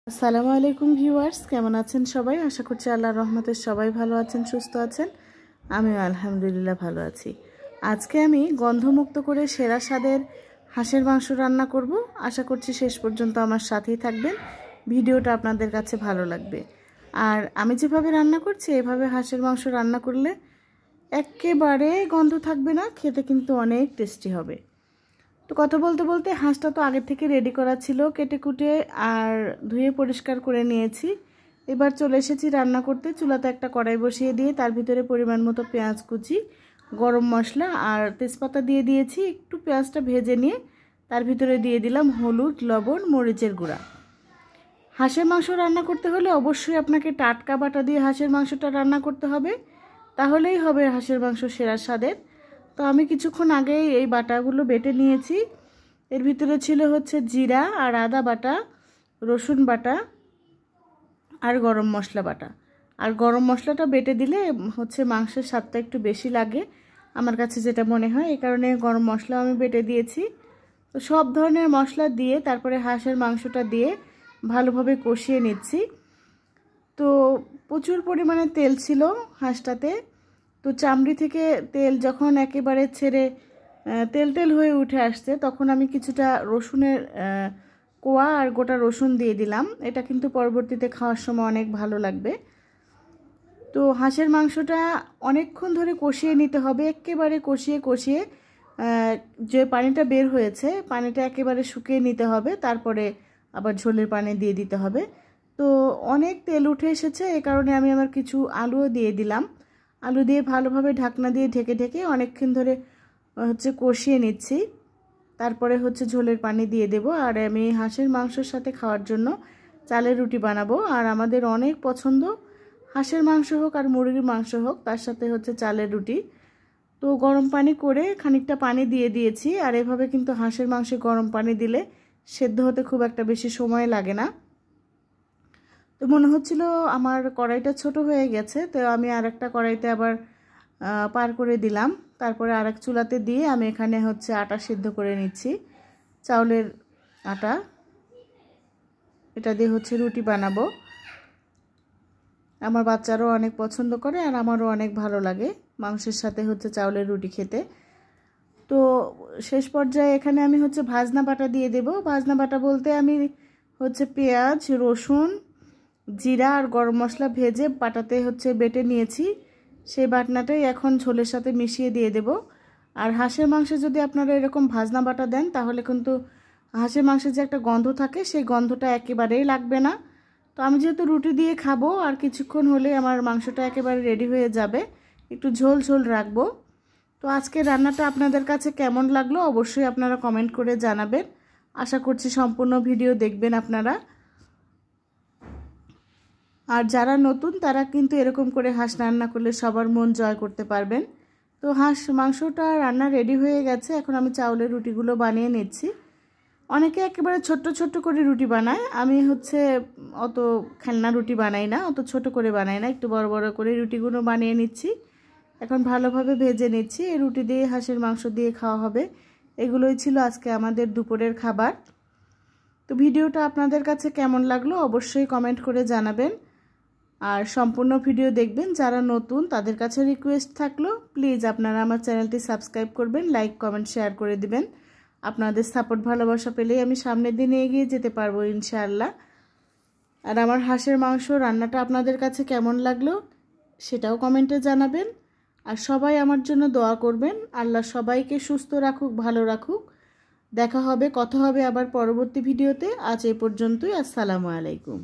আসসালামু আলাইকুম ভিউয়ার্স, কেমন আছেন সবাই? আশা করছি আল্লাহর রহমতে সবাই ভালো আছেন, সুস্থ আছেন। আমিও আলহামদুলিল্লাহ ভালো আছি। আজকে আমি গন্ধমুক্ত করে সেরা স্বাদের হাঁসের মাংস রান্না করব। আশা করছি শেষ পর্যন্ত আমার সাথেই থাকবেন, ভিডিওটা আপনাদের কাছে ভালো লাগবে। আর আমি যেভাবে রান্না করছি এভাবে হাঁসের মাংস রান্না করলে একেবারে গন্ধ থাকবে না, খেতে কিন্তু অনেক টেস্টি হবে। তো কথা বলতে বলতে হাঁসটা তো আগে থেকে রেডি করা ছিল, কেটে কুটে আর ধুয়ে পরিষ্কার করে নিয়েছি। এবার চলে এসেছি রান্না করতে। চুলাতে একটা কড়াই বসিয়ে দিয়ে তার ভিতরে পরিমাণ মতো পেঁয়াজ কুচি, গরম মশলা আর তেজপাতা দিয়ে দিয়েছি। একটু পেঁয়াজটা ভেজে নিয়ে তার ভিতরে দিয়ে দিলাম হলুদ, লবণ, মরিচের গুঁড়া। হাঁসের মাংস রান্না করতে হলে অবশ্যই আপনাকে টাটকা বাটা দিয়ে হাঁসের মাংসটা রান্না করতে হবে, তাহলেই হবে হাঁসের মাংস সেরা স্বাদের। তো আমি কিছুক্ষণ আগেই এই বাটাগুলো বেটে নিয়েছি। এর ভিতরে ছিল হচ্ছে জিরা আর আদা বাটা, রসুন বাটা আর গরম মশলা বাটা। আর গরম মশলাটা বেটে দিলে হচ্ছে মাংসের স্বাদটা একটু বেশি লাগে আমার কাছে যেটা মনে হয়, এই কারণে গরম মশলা আমি বেটে দিয়েছি। তো সব ধরনের মশলা দিয়ে তারপরে হাঁসের মাংসটা দিয়ে ভালোভাবে কষিয়ে নিচ্ছি। তো প্রচুর পরিমাণে তেল ছিল হাঁসটাতে। তো চামড়ি থেকে তেল যখন একেবারে ছেড়ে তেল তেল হয়ে উঠে আসছে তখন আমি কিছুটা রসুনের কোয়া আর গোটা রসুন দিয়ে দিলাম। এটা কিন্তু পরবর্তীতে খাওয়ার সময় অনেক ভালো লাগবে। তো হাঁসের মাংসটা অনেকক্ষণ ধরে কষিয়ে নিতে হবে, একেবারে কষিয়ে কষিয়ে যে পানিটা বের হয়েছে পানিটা একেবারে শুকিয়ে নিতে হবে, তারপরে আবার ঝোলের পানি দিয়ে দিতে হবে। তো অনেক তেল উঠে এসেছে, এই কারণে আমি আমার কিছু আলুও দিয়ে দিলাম। আলু দিয়ে ভালোভাবে ঢাকনা দিয়ে ঢেকে ঢেকে অনেকক্ষণ ধরে হচ্ছে কষিয়ে নিচ্ছি। তারপরে হচ্ছে ঝোলের পানি দিয়ে দেব। আর আমি হাঁসের মাংসের সাথে খাওয়ার জন্য চালের রুটি বানাবো। আর আমাদের অনেক পছন্দ হাঁসের মাংস হোক আর মুরগির মাংস হোক, তার সাথে হচ্ছে চালের রুটি। তো গরম পানি করে খানিকটা পানি দিয়ে দিয়েছি। আর এভাবে কিন্তু হাঁসের মাংসে গরম পানি দিলে সেদ্ধ হতে খুব একটা বেশি সময় লাগে না। তো মনে হচ্ছিল আমার কড়াইটা ছোট হয়ে গেছে, তো আমি আরেকটা কড়াইতে আবার পার করে দিলাম। তারপরে আরেক চুলাতে দিয়ে আমি এখানে হচ্ছে আটা সিদ্ধ করে নিচ্ছি, চাউলের আটা। এটা দিয়ে হচ্ছে রুটি বানাবো। আমার বাচ্চারাও অনেক পছন্দ করে আর আমারও অনেক ভালো লাগে মাংসের সাথে হচ্ছে চাউলের রুটি খেতে। তো শেষ পর্যায়ে এখানে আমি হচ্ছে ভাজনা বাটা দিয়ে দেব। ভাজনা বাটা বলতে আমি হচ্ছে পেঁয়াজ, রসুন, জিরা আর গরম মশলা ভেজে বাটাতে হচ্ছে বেটে নিয়েছি, সেই বাটনাটাই এখন ঝোলের সাথে মিশিয়ে দিয়ে দেব। আর হাঁসের মাংসে যদি আপনারা এরকম ভাজনা বাটা দেন তাহলে কিন্তু হাঁসের মাংসের যে একটা গন্ধ থাকে সেই গন্ধটা একেবারেই লাগবে না। তো আমি যেহেতু রুটি দিয়ে খাবো আর কিছুক্ষণ হলে আমার মাংসটা একেবারে রেডি হয়ে যাবে, একটু ঝোল ঝোল রাখবো। তো আজকে রান্নাটা আপনাদের কাছে কেমন লাগলো অবশ্যই আপনারা কমেন্ট করে জানাবেন। আশা করছি সম্পূর্ণ ভিডিও দেখবেন আপনারা। আর যারা নতুন তারা কিন্তু এরকম করে হাঁস রান্না করলে সবার মন জয় করতে পারবেন। তো হাঁস মাংসটা রান্না রেডি হয়ে গেছে, এখন আমি চাউলের রুটিগুলো বানিয়ে নিচ্ছি। অনেকে একেবারে ছোট্ট ছোট্ট করে রুটি বানায়, আমি হচ্ছে অত খেলনা রুটি বানাই না, অত ছোট করে বানাই না, একটু বড় বড় করে রুটিগুলো বানিয়ে নিচ্ছি। এখন ভালোভাবে ভেজে নিচ্ছি। এই রুটি দিয়ে হাঁসের মাংস দিয়ে খাওয়া হবে। এগুলোই ছিল আজকে আমাদের দুপুরের খাবার। তো ভিডিওটা আপনাদের কাছে কেমন লাগলো অবশ্যই কমেন্ট করে জানাবেন। আর সম্পূর্ণ ভিডিও দেখবেন। যারা নতুন তাদের কাছে রিকোয়েস্ট থাকলো প্লিজ আপনারা আমার চ্যানেলটি সাবস্ক্রাইব করবেন, লাইক কমেন্ট শেয়ার করে দিবেন। আপনাদের সাপোর্ট ভালোবাসা পেলেই আমি সামনের দিনে এগিয়ে যেতে পারবো ইনশাআল্লাহ। আর আমার হাঁসের মাংস রান্নাটা আপনাদের কাছে কেমন লাগলো সেটাও কমেন্টে জানাবেন। আর সবাই আমার জন্য দোয়া করবেন। আল্লাহ সবাইকে সুস্থ রাখুক, ভালো রাখুক। দেখা হবে, কথা হবে আবার পরবর্তী ভিডিওতে। আজ এই পর্যন্তই। আসসালামু আলাইকুম।